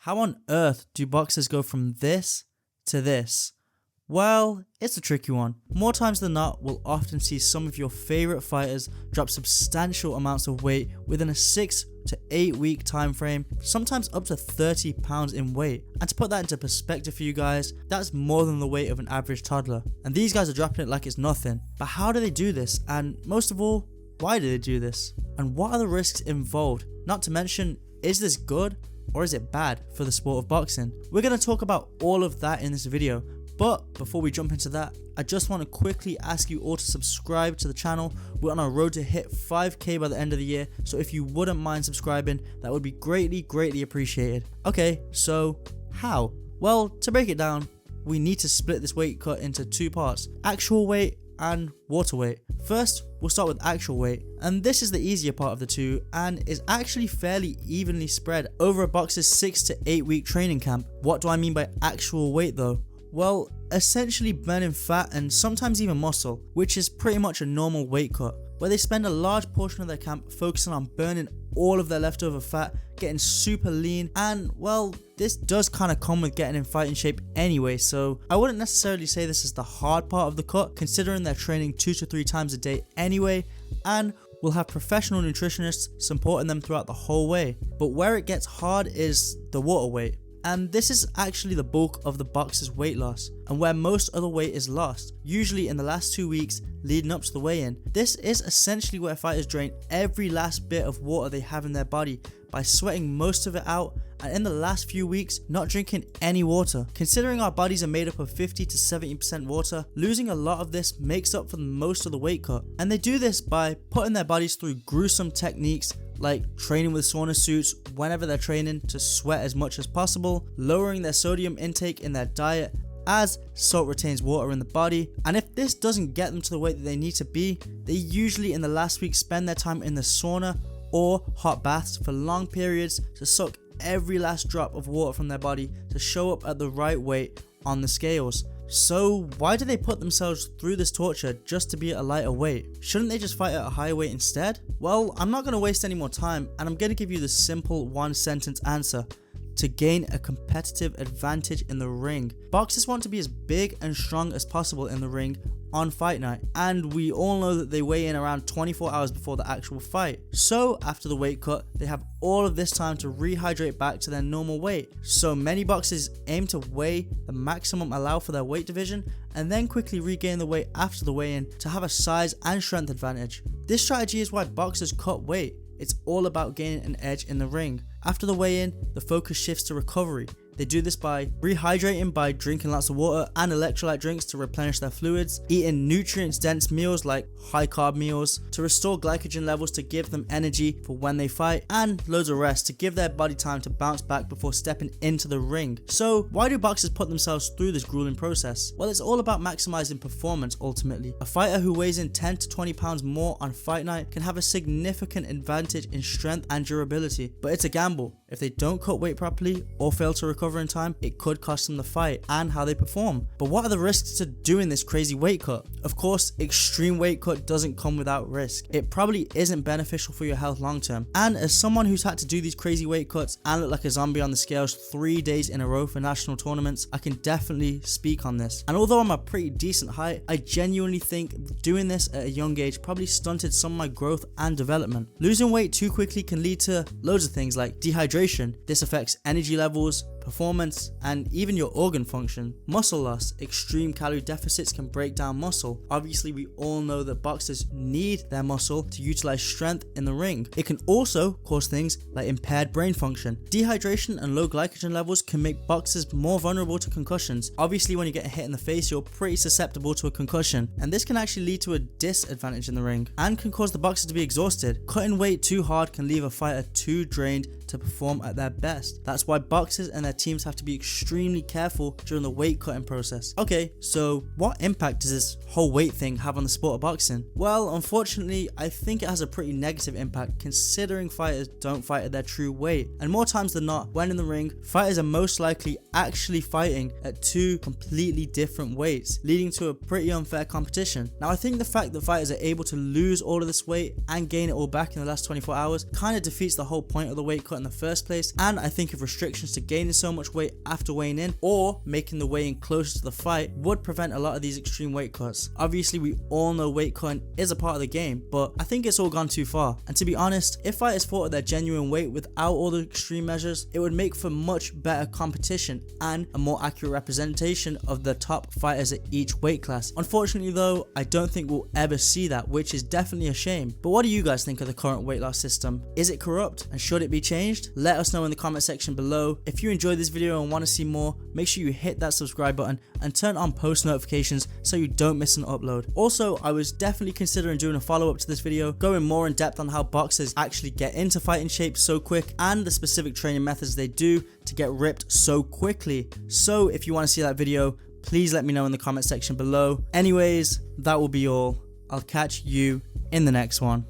How on earth do boxers go from this to this? Well, it's a tricky one. More times than not, we'll often see some of your favorite fighters drop substantial amounts of weight within a 6 to 8 week time frame, sometimes up to 30 pounds in weight. And to put that into perspective for you guys, that's more than the weight of an average toddler. And these guys are dropping it like it's nothing. But how do they do this? And most of all, why do they do this? And what are the risks involved? Not to mention, is this good or is it bad for the sport of boxing? We're going to talk about all of that in this video. But before we jump into that, I just want to quickly ask you all to subscribe to the channel. We're on our road to hit 5k by the end of the year, so if you wouldn't mind subscribing, that would be greatly appreciated. Okay, so how? Well, to break it down, we need to split this weight cut into two parts: actual weight and water weight. First, we'll start with actual weight, and this is the easier part of the two and is actually fairly evenly spread over a boxer's 6 to 8 week training camp. What do I mean by actual weight though? Well, essentially burning fat and sometimes even muscle, which is pretty much a normal weight cut, where they spend a large portion of their camp focusing on burning all of their leftover fat, getting super lean, and well, this does kind of come with getting in fighting shape anyway, so I wouldn't necessarily say this is the hard part of the cut, considering they're training 2 to 3 times a day anyway, and will have professional nutritionists supporting them throughout the whole way. But where it gets hard is the water weight. And this is actually the bulk of the boxer's weight loss, and where most other weight is lost, usually in the last 2 weeks leading up to the weigh-in. This is essentially where fighters drain every last bit of water they have in their body by sweating most of it out, and in the last few weeks not drinking any water. Considering our bodies are made up of 50 to 70% water, losing a lot of this makes up for most of the weight cut. And they do this by putting their bodies through gruesome techniques like training with sauna suits whenever they're training to sweat as much as possible, lowering their sodium intake in their diet as salt retains water in the body, and if this doesn't get them to the weight that they need to be, they usually in the last week spend their time in the sauna or hot baths for long periods to suck every last drop of water from their body to show up at the right weight on the scales. So why do they put themselves through this torture just to be at a lighter weight? Shouldn't they just fight at a higher weight instead? Well, I'm not going to waste any more time, and I'm going to give you the simple one sentence answer: to gain a competitive advantage in the ring. Boxers want to be as big and strong as possible in the ring on fight night, and we all know that they weigh in around 24 hours before the actual fight. So after the weight cut, they have all of this time to rehydrate back to their normal weight. So many boxers aim to weigh the maximum allowed for their weight division and then quickly regain the weight after the weigh-in to have a size and strength advantage. This strategy is why boxers cut weight. It's all about gaining an edge in the ring. After the weigh-in, the focus shifts to recovery. They do this by rehydrating by drinking lots of water and electrolyte drinks to replenish their fluids, eating nutrients-dense meals like high-carb meals to restore glycogen levels to give them energy for when they fight, and loads of rest to give their body time to bounce back before stepping into the ring. So why do boxers put themselves through this grueling process? Well, it's all about maximizing performance ultimately. A fighter who weighs in 10 to 20 pounds more on fight night can have a significant advantage in strength and durability, but it's a gamble. If they don't cut weight properly or fail to recover in time, it could cost them the fight and how they perform. But what are the risks to doing this crazy weight cut? Of course, extreme weight cut doesn't come without risk. It probably isn't beneficial for your health long term. And as someone who's had to do these crazy weight cuts and look like a zombie on the scales 3 days in a row for national tournaments, I can definitely speak on this. And although I'm a pretty decent height, I genuinely think doing this at a young age probably stunted some of my growth and development. Losing weight too quickly can lead to loads of things like dehydration. This affects energy levels, performance, and even your organ function. Muscle loss. Extreme calorie deficits can break down muscle. Obviously, we all know that boxers need their muscle to utilize strength in the ring. It can also cause things like impaired brain function. Dehydration and low glycogen levels can make boxers more vulnerable to concussions. Obviously, when you get hit in the face, you're pretty susceptible to a concussion, and this can actually lead to a disadvantage in the ring and can cause the boxer to be exhausted. Cutting weight too hard can leave a fighter too drained to perform at their best. That's why boxers and their teams have to be extremely careful during the weight cutting process. Okay, so what impact does this whole weight thing have on the sport of boxing? Well, unfortunately, I think it has a pretty negative impact considering fighters don't fight at their true weight. And more times than not, when in the ring, fighters are most likely actually fighting at two completely different weights, leading to a pretty unfair competition. Now, I think the fact that fighters are able to lose all of this weight and gain it all back in the last 24 hours kind of defeats the whole point of the weight cut in the first place. And I think if restrictions to gaining so much weight after weighing in or making the weigh-in closer to the fight would prevent a lot of these extreme weight cuts. Obviously, we all know weight cutting is a part of the game, but I think it's all gone too far. And to be honest, if fighters fought at their genuine weight without all the extreme measures, it would make for much better competition and a more accurate representation of the top fighters at each weight class. Unfortunately though, I don't think we'll ever see that, which is definitely a shame. But what do you guys think of the current weight loss system? Is it corrupt and should it be changed? Let us know in the comment section below. If you enjoyed this video and want to see more, make sure you hit that subscribe button and turn on post notifications so you don't miss an upload. Also, I was definitely considering doing a follow-up to this video, going more in depth on how boxers actually get into fighting shape so quick and the specific training methods they do to get ripped so quickly. So if you want to see that video, please let me know in the comment section below. Anyways, that will be all. I'll catch you in the next one.